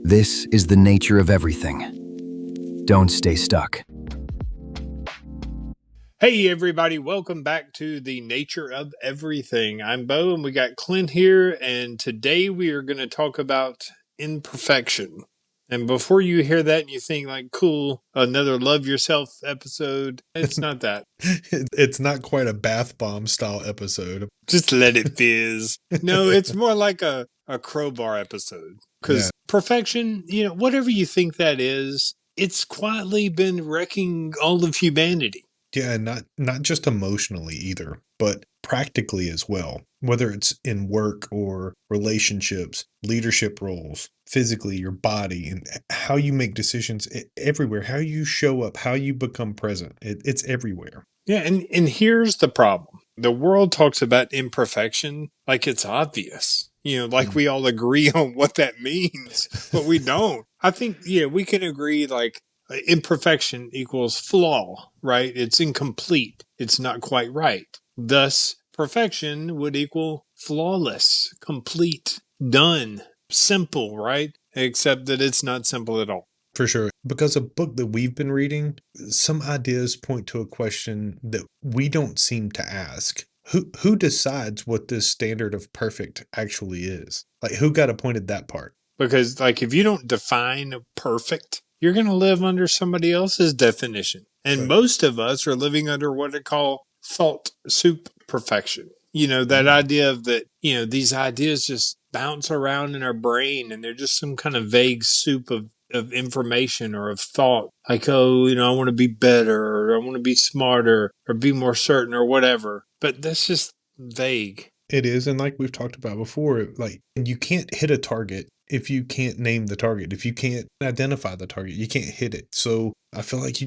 This is the nature of everything. Don't stay stuck. Hey everybody, welcome back to the nature of everything. I'm Bo and we got Clint here, and today we are going to talk about imperfection. And before you hear that and you think like, cool, another love yourself episode, it's not that. It's not quite a bath bomb style episode. Just let it fizz. No, it's more like a crowbar episode. Because Yeah. perfection, whatever you think that is, it's quietly been wrecking all of humanity. Yeah, not just emotionally either, but practically as well. Whether it's in work or relationships, leadership roles, physically, your body, and how you make decisions everywhere, how you show up, how you become present. It's everywhere. Yeah, and here's the problem. The world talks about imperfection like it's obvious. Like we all agree on what that means, but we don't. I think, we can agree like imperfection equals flaw, right? It's incomplete. It's not quite right. Thus, perfection would equal flawless, complete, done, simple, right? Except that it's not simple at all. For sure. Because a book that we've been reading, some ideas point to a question that we don't seem to ask. Who decides what this standard of perfect actually is? Like, who got appointed that part? Because, like, if you don't define perfect, you're going to live under somebody else's definition. And Right. most of us are living under what I call thought soup perfection. That idea of that, these ideas just bounce around in our brain and they're just some kind of vague soup of information or of thought. Like, oh, I want to be better, or I want to be smarter, or be more certain, or whatever. But that's just vague. It is. And like we've talked about before, like, you can't hit a target if you can't name the target. If you can't identify the target, you can't hit it. So I feel like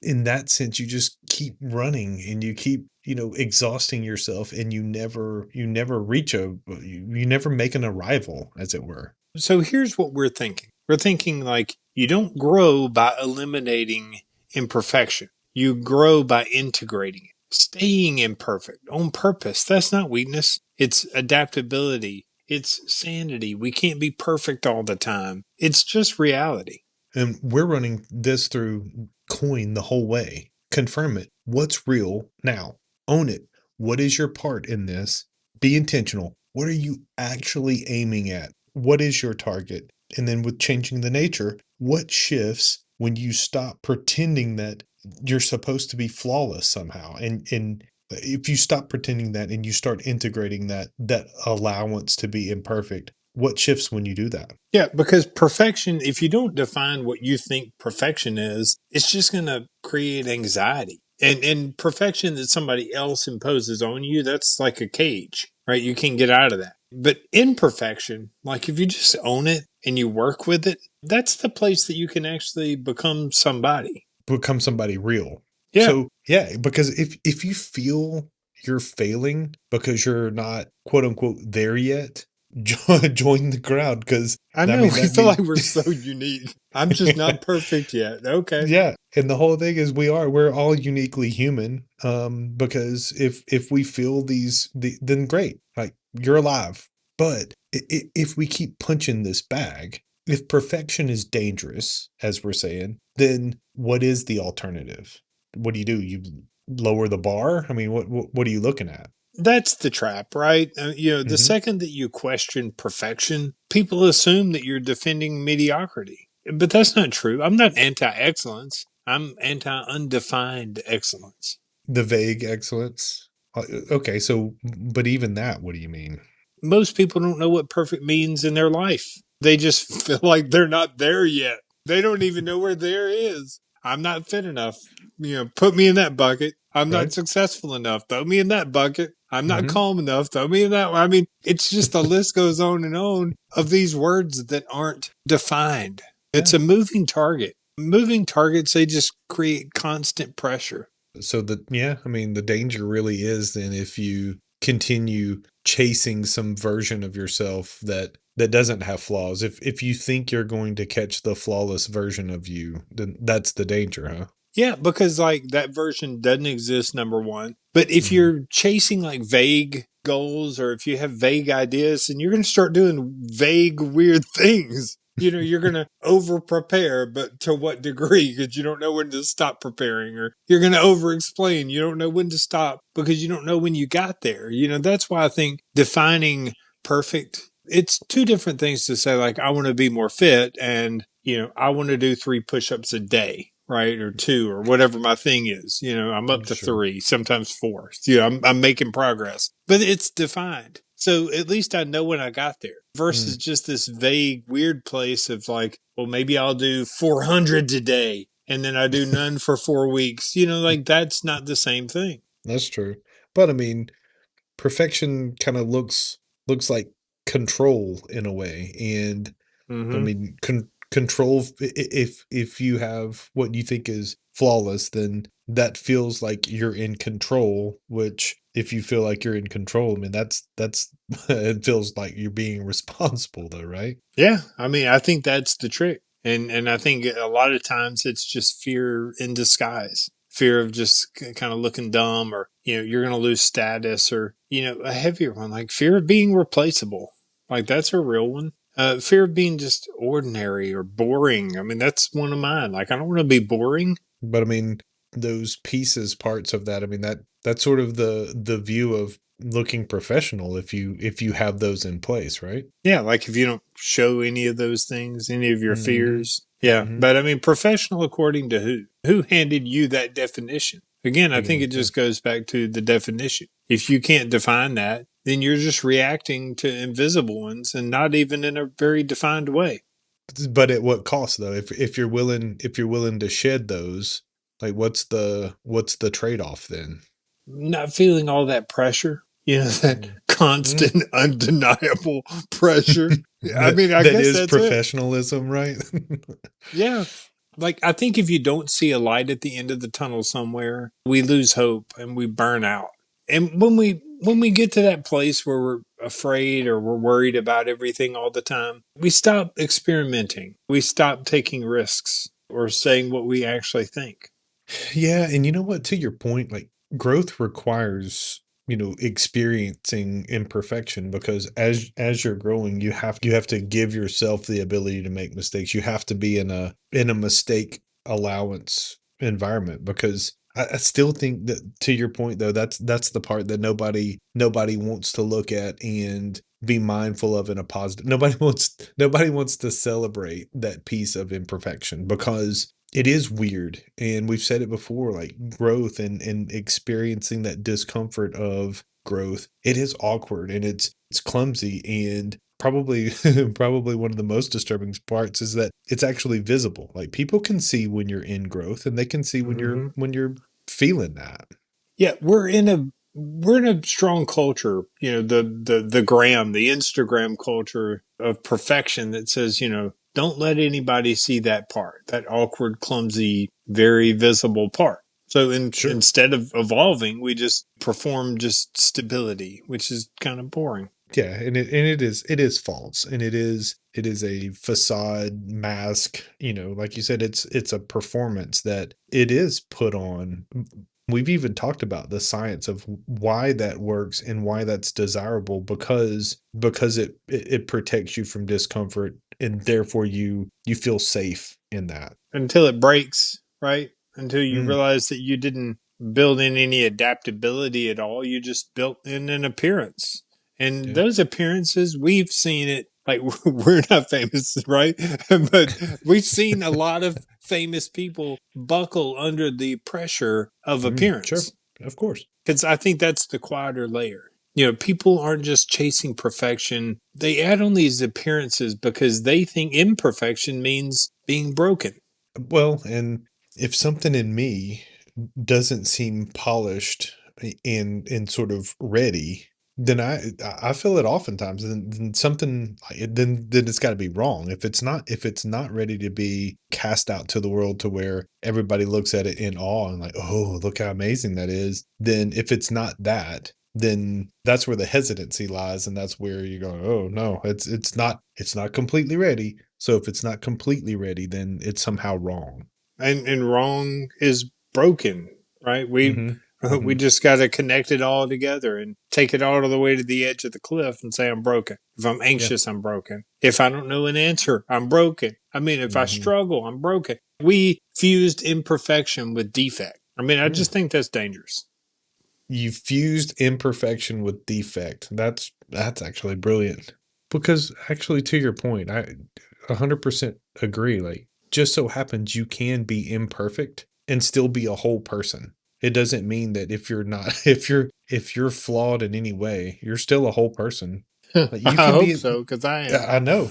in that sense, you just keep running and you keep, exhausting yourself, and you never you never make an arrival, as it were. So here's what we're thinking. We're thinking like you don't grow by eliminating imperfection. You grow by integrating it, staying imperfect on purpose. That's not weakness. It's adaptability. It's sanity. We can't be perfect all the time. It's just reality. And we're running this through coin the whole way. Confirm it. What's real now? Own it. What is your part in this? Be intentional. What are you actually aiming at? What is your target? And then with changing the nature, what shifts when you stop pretending that you're supposed to be flawless somehow? And if you stop pretending that and you start integrating that allowance to be imperfect, what shifts when you do that? Yeah, because perfection, if you don't define what you think perfection is, it's just going to create anxiety. And perfection that somebody else imposes on you, that's like a cage, right? You can't get out of that. But imperfection, like if you just own it and you work with it, that's the place that you can actually become somebody. Become somebody real. Yeah. So, yeah, because if you feel you're failing because you're not, quote unquote, there yet, join the crowd, because I know, we feel like we're so unique. I'm just not perfect yet. Okay. Yeah. And the whole thing is we're all uniquely human. Because if we feel then great, like, you're alive. But if we keep punching this bag, if perfection is dangerous, as we're saying, then what is the alternative? What do? You lower the bar? I mean, what are you looking at? That's the trap, right? The second that you question perfection, people assume that you're defending mediocrity. But that's not true. I'm not anti-excellence. I'm anti-undefined excellence. The vague excellence. Okay, so, but even that, what do you mean? Most people don't know what perfect means in their life. They just feel like they're not there yet. They don't even know where there is. I'm not fit enough. Put me in that bucket. I'm not successful enough. Throw me in that bucket. I'm not calm enough. Throw me in that one. I mean, it's just the list goes on and on of these words that aren't defined. It's a moving target. Moving targets, they just create constant pressure. So the danger really is then if you continue chasing some version of yourself that doesn't have flaws. If you think you're going to catch the flawless version of you, then that's the danger, huh? Yeah, because like that version doesn't exist, number one. But if you're chasing like vague goals, or if you have vague ideas, then you're going to start doing vague, weird things. You're going to over prepare, but to what degree? Because you don't know when to stop preparing, or you're going to over explain. You don't know when to stop because you don't know when you got there. That's why I think defining perfect, it's two different things to say, like, I want to be more fit and, I want to do 3 push-ups a day. Right. Or 2 or whatever my thing is. I'm up to Sure. 3, sometimes 4. I'm making progress, but it's defined. So at least I know when I got there versus Mm. just this vague, weird place of like, well, maybe I'll do 400 today and then I do none for 4 weeks. Like that's not the same thing. That's true. But I mean, perfection kind of looks like control in a way. And I Mm-hmm. mean, control, if you have what you think is flawless, then that feels like you're in control, which if you feel like you're in control, I mean, that's it feels like you're being responsible though, right? Yeah, I mean, I think that's the trick, and I think a lot of times it's just fear in disguise, fear of just kind of looking dumb, or you're going to lose status, or a heavier one like fear of being replaceable, like that's a real one. Fear of being just ordinary or boring. I mean, that's one of mine. Like, I don't want to be boring. But I mean, those pieces, parts of that, I mean, that's sort of the view of looking professional if you have those in place, right? Yeah, like if you don't show any of those things, any of your Mhm. fears. Yeah, Mhm. but I mean, professional according to who? Who handed you that definition? Again, I think it Yeah. just goes back to the definition. If you can't define that, then you're just reacting to invisible ones and not even in a very defined way. But at what cost though? If you're willing to shed those, like what's the trade-off then? Not feeling all that pressure, that Mm. Mm. constant, undeniable pressure. I That mean, I that guess is that's it. professionalism, right? Yeah. Like, I think if you don't see a light at the end of the tunnel somewhere, we lose hope and we burn out. And when we get to that place where we're afraid or we're worried about everything all the time, we stop experimenting. We stop taking risks or saying what we actually think. Yeah, and you know what? To your point, like growth requires, experiencing imperfection because as you're growing, you have to give yourself the ability to make mistakes. You have to be in a mistake allowance environment because I still think that to your point though, that's the part that nobody wants to look at and be mindful of in a positive. Nobody wants to celebrate that piece of imperfection because it is weird, and we've said it before, like, growth and experiencing that discomfort of growth, it is awkward, and it's clumsy, and probably probably one of the most disturbing parts is that it's actually visible, like, people can see when you're in growth, and they can see when you're Hmm. when you're feeling that. Yeah, we're in a strong culture, the gram, the Instagram culture of perfection that says, don't let anybody see that part, that awkward, clumsy, very visible part. So Sure. instead of evolving, we just perform just stability, which is kind of boring. Yeah, and it is false, and it is a facade mask, like you said, it's a performance that it is put on. We've even talked about the science of why that works and why that's desirable because it protects you from discomfort and therefore you feel safe in that. Until it breaks, right? Until you Mm, realize that you didn't build in any adaptability at all. You just built in an appearance. And yeah. those appearances, we've seen it. Like, we're not famous, right? But we've seen a lot of famous people buckle under the pressure of Sure. appearance. Of course. Because I think that's the quieter layer. People aren't just chasing perfection. They add on these appearances because they think imperfection means being broken. Well, and if something in me doesn't seem polished and sort of ready, then I feel it oftentimes. Then something then it's got to be wrong. If it's not ready to be cast out to the world to where everybody looks at it in awe and like, oh, look how amazing that is. Then if it's not that, then that's where the hesitancy lies, and that's where you go, oh no, it's not completely ready. So if it's not completely ready, then it's somehow wrong. And wrong is broken, right? we Mhm. We just got to connect it all together and take it all the way to the edge of the cliff and say, I'm broken. If I'm anxious, I'm broken. If I don't know an answer, I'm broken. I mean, if I struggle, I'm broken. We fused imperfection with defect. I mean, I just think that's dangerous. You fused imperfection with defect. That's actually brilliant. Because actually, to your point, I 100% agree. Like, just so happens you can be imperfect and still be a whole person. It doesn't mean that if you're not if you're flawed in any way, you're still a whole person. Like, you I can hope be. so, because I am. I know.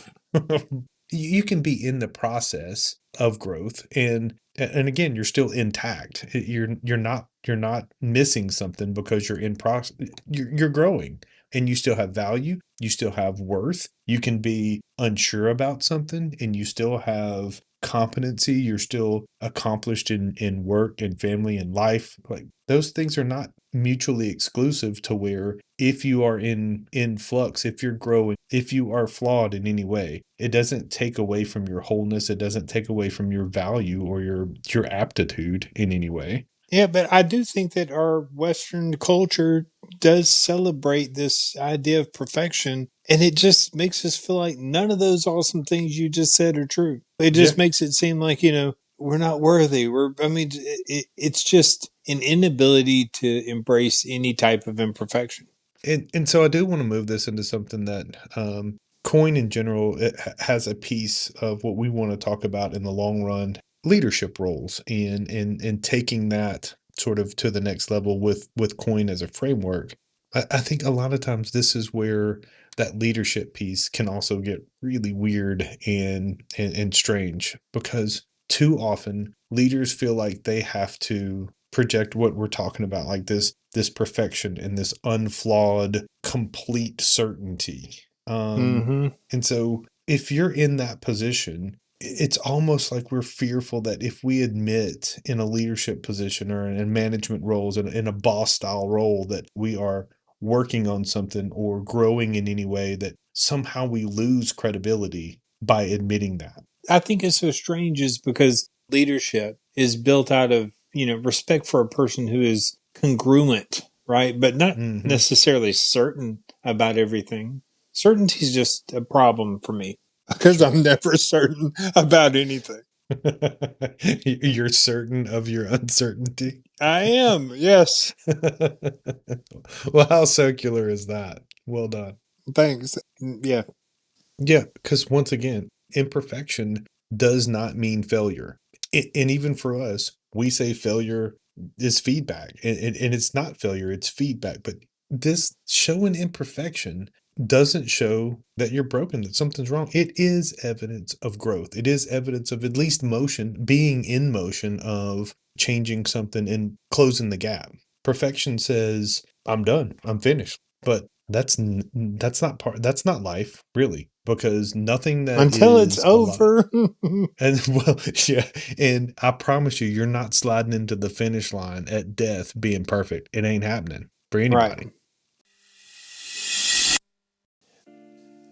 You can be in the process of growth, and again, you're still intact. You're not missing something because you're in process. You're growing, and you still have value. You still have worth. You can be unsure about something, and you still have competency. You're still accomplished in work and family and life. Like, those things are not mutually exclusive, to where if you are in flux, if you're growing, if you are flawed in any way, it doesn't take away from your wholeness. It doesn't take away from your value or your aptitude in any way. Yeah, but I do think that our Western culture does celebrate this idea of perfection, and it just makes us feel like none of those awesome things you just said are true. It just makes it seem like, we're not worthy. It's just an inability to embrace any type of imperfection. And so I do want to move this into something that coin in general, it has a piece of what we want to talk about in the long run: leadership roles, and taking that sort of to the next level with coin as a framework. I think a lot of times this is where that leadership piece can also get really weird and strange, because too often leaders feel like they have to project what we're talking about, like this perfection and this unflawed complete certainty. Mm-hmm. And so if you're in that position, it's almost like we're fearful that if we admit in a leadership position or in management roles, in a boss style role, that we are working on something or growing in any way, that somehow we lose credibility by admitting that. I think it's so strange is because leadership is built out of, respect for a person who is congruent, right? But not Mm-hmm. necessarily certain about everything. Certainty is just a problem for me because I'm never certain about anything. You're certain of your uncertainty. I am, yes. Well, how circular is that? Well done. Thanks. Yeah. Yeah, because once again, imperfection does not mean failure. And even for us, we say failure is feedback, and it's not failure, it's feedback. But this showing imperfection doesn't show that you're broken, that something's wrong. It is evidence of growth. It is evidence of at least motion, being in motion, of changing something and closing the gap. Perfection says, I'm done, I'm finished. But that's not life, really, because nothing that Until it's is alive. over. And well, yeah, and I promise you, you're not sliding into the finish line at death being perfect. It ain't happening for Right. anybody.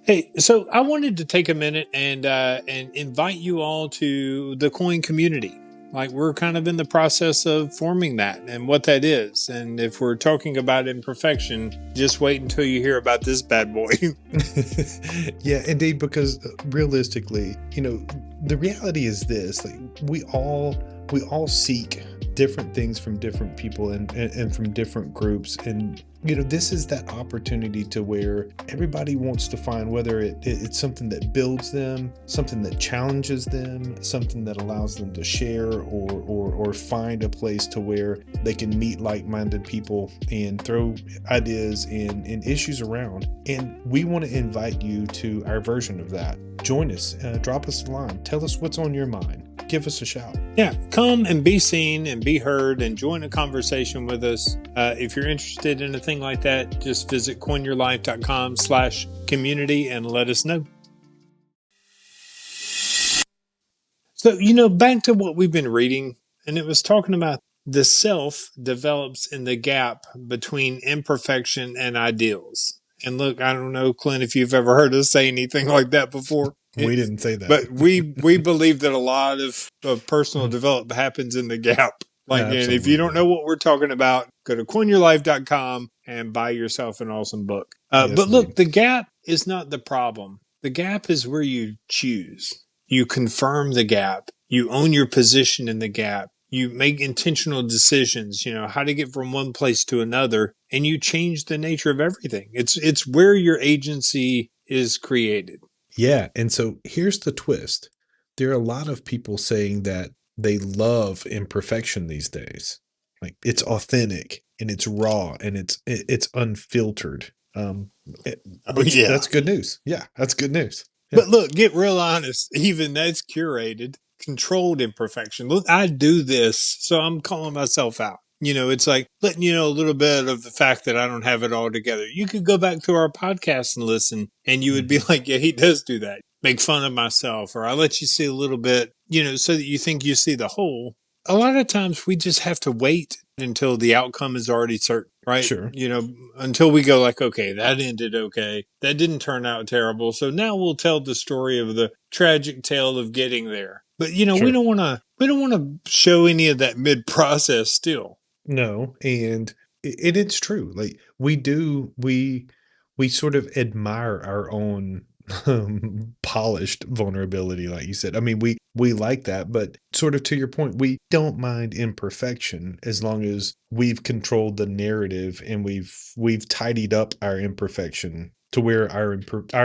Hey, so I wanted to take a minute and invite you all to the coin community. Like, we're kind of in the process of forming that and what that is. And if we're talking about imperfection, just wait until you hear about this bad boy. Yeah, indeed, because realistically, the reality is this: like, we all seek different things from different people, and from different groups. And this is that opportunity to where everybody wants to find, whether it's something that builds them, something that challenges them, something that allows them to share, or find a place to where they can meet like-minded people and throw ideas and issues around. And we want to invite you to our version of that. Join us, drop us a line, tell us what's on your mind, give us a shout. Yeah, come and be seen and be heard and join a conversation with us. If you're interested in a thing like that, just visit coinyourlife.com/community and let us know. So, back to what we've been reading, and it was talking about the self develops in the gap between imperfection and ideals. And look, I don't know, Clint, if you've ever heard us say anything like that before. We didn't say that. But we believe that a lot of personal development happens in the gap. Like, and if you don't know what we're talking about, go to coinyourlife.com and buy yourself an awesome book. Yes, But look, indeed. the gap is not the problem. The gap is where you choose. You confirm the gap. You own your position in the gap. You make intentional decisions, how to get from one place to another, and you change the nature of everything. It's where your agency is created. Yeah. And so here's the twist. There are a lot of people saying that they love imperfection these days. Like it's authentic and it's raw and it's unfiltered. Oh, Which yeah. that's good news. Yeah, that's good news. Yeah. But look, get real honest. Even that's curated, controlled imperfection. Look, I do this, so I'm calling myself out. It's like letting you know a little bit of the fact that I don't have it all together. You could go back to our podcast and listen, and you would be like, yeah, he does do that. Make fun of myself, or I let you see a little bit, so that you think you see the whole. A lot of times we just have to wait until the outcome is already certain, right? Sure. Until we go like, okay, that ended okay. That didn't turn out terrible. So now we'll tell the story of the tragic tale of getting there. But we Sure. don't want to show any of that mid process still. No, and it's true. Like we sort of admire our own polished vulnerability, like you said. I mean, we like that, but sort of to your point, we don't mind imperfection as long as we've controlled the narrative and we've tidied up our imperfection to where our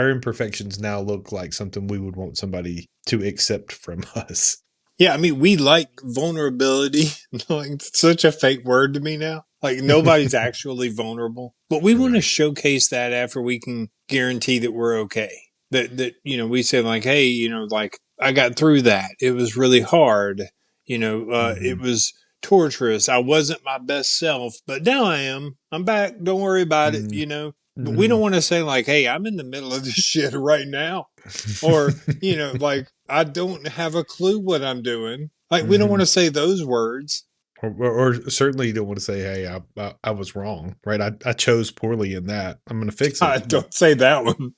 imperfections now look like something we would want somebody to accept from us. Yeah, I mean, we like vulnerability. Like such a fake word to me now. Like nobody's actually vulnerable, but we want to Right. showcase that after we can guarantee that we're okay. That we say like, hey, like I got through that. It was really hard. It was torturous. I wasn't my best self, but now I am. I'm back. Don't worry about it. But we don't want to say like, hey, I'm in the middle of this shit right now. Or, like, I don't have a clue what I'm doing. Like, we don't want to say those words. Or certainly you don't want to say, "Hey, I was wrong," right? I chose poorly in that. I'm going to fix I it, but don't say that one.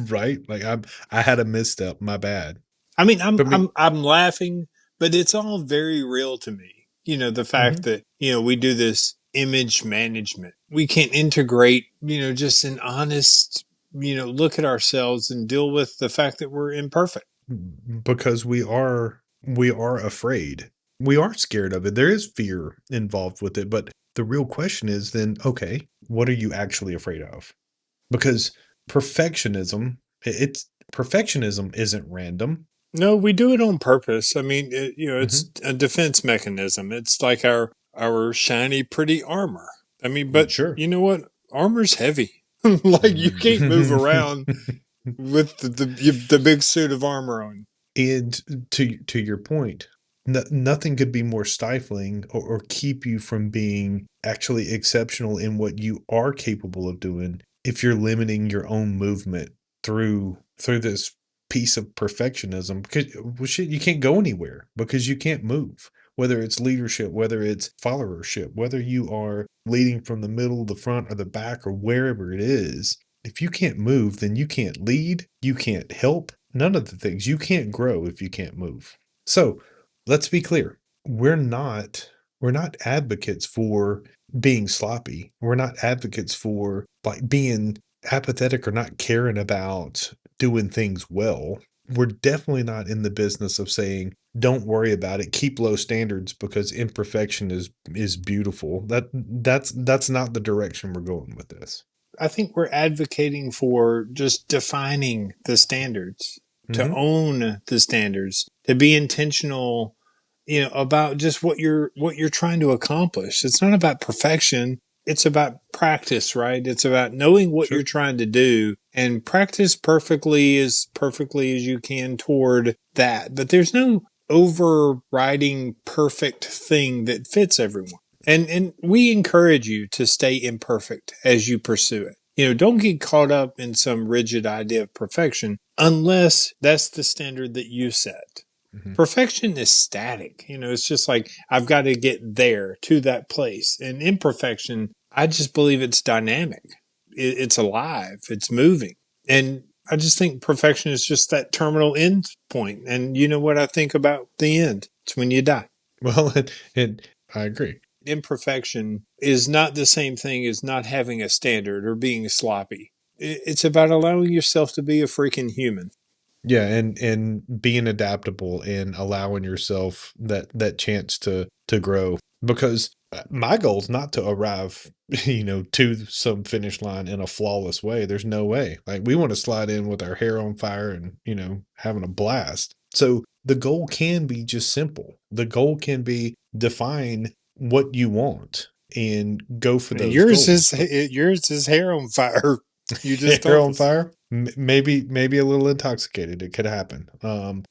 right? Like I had a misstep. My bad. I mean, I'm, But me, I'm, I'm laughing, but it's all very real to me. The fact Mhm. that, we do this image management. We can integrate, just an honest, look at ourselves and deal with the fact that we're imperfect. Because we are afraid. We are scared of it. There is fear involved with it, but the real question is then, okay, what are you actually afraid of? Because perfectionism, perfectionism isn't random. No, we do it on purpose. I mean, it's Mhm. a defense mechanism. It's like our shiny, pretty armor. I mean, but Sure. you know what? Armor's heavy. Like you can't move around with the big suit of armor on. And to your point, nothing could be more stifling or keep you from being actually exceptional in what you are capable of doing if you're limiting your own movement through this piece of perfectionism. Because well, shit, you can't go anywhere because you can't move. Whether it's leadership, whether it's followership, whether you are leading from the middle, the front, or the back, or wherever it is, if you can't move, then you can't lead, you can't help, none of the things. You can't grow if you can't move. So, let's be clear. We're not advocates for being sloppy. We're not advocates for like being apathetic or not caring about doing things well. We're definitely not in the business of saying don't worry about it, keep low standards because imperfection is beautiful. That's not the direction we're going with this. I think we're advocating for just defining the standards, to Mhm. own the standards, to be intentional, about just what you're trying to accomplish. It's not about perfection. It's about practice, right? It's about knowing what you're Sure. trying to do and practice perfectly as you can toward that. But there's no overriding perfect thing that fits everyone. And we encourage you to stay imperfect as you pursue it. Don't get caught up in some rigid idea of perfection unless that's the standard that you set. Mhm. Perfection is static. It's just like I've got to get there to that place. And imperfection, I just believe it's dynamic. It's alive. It's moving. And I just think perfection is just that terminal end point. And you know what I think about the end? It's when you die. Well, and I agree. imperfection is not the same thing as not having a standard or being sloppy. It's about allowing yourself to be a freaking human. Yeah, and being adaptable and allowing yourself that chance to grow. Because my goal is not to arrive, to some finish line in a flawless way. There's no way. Like, we want to slide in with our hair on fire and, having a blast. So the goal can be just simple. The goal can be define what you want and go for those Yours goals. is hair on fire. You just Hair told on us. fire. Maybe a little intoxicated. It could happen.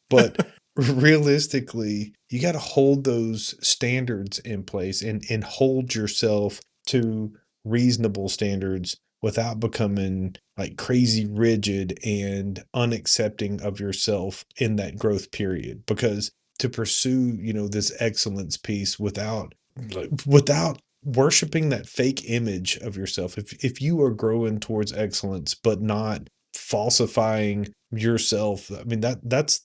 But realistically, you got to hold those standards in place and hold yourself to reasonable standards without becoming like crazy rigid and unaccepting of yourself in that growth period. Because to pursue, this excellence piece without worshiping that fake image of yourself, if you are growing towards excellence but not falsifying yourself, I mean, that's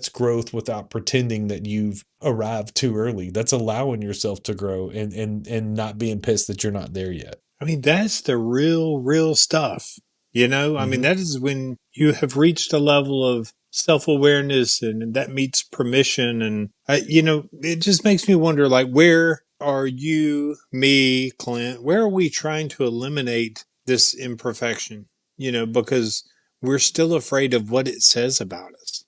growth without pretending that you've arrived too early. That's allowing yourself to grow and not being pissed that you're not there yet. I mean, that's the real stuff. I mean, Mhm. that is when you have reached a level of self-awareness and that meets permission. And, it just makes me wonder, like, where are you, me, Clint, where are we trying to eliminate this imperfection? Because we're still afraid of what it says about us.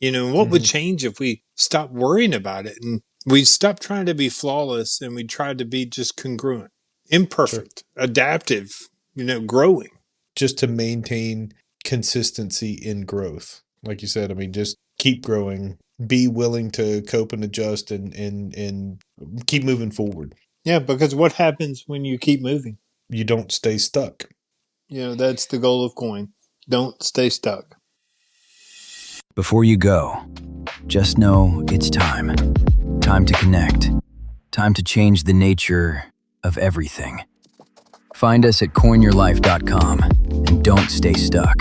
And what would Mhm. change if we stopped worrying about it and we stopped trying to be flawless and we tried to be just congruent, Sure. imperfect, adaptive, growing. Just to maintain consistency in growth. Like you said, I mean, just keep growing, be willing to cope and adjust and keep moving forward. Yeah, because what happens when you keep moving? You don't stay stuck. That's the goal of coin. Don't stay stuck. Before you go, just know it's time. Time to connect. Time to change the nature of everything. Find us at coinyourlife.com and don't stay stuck.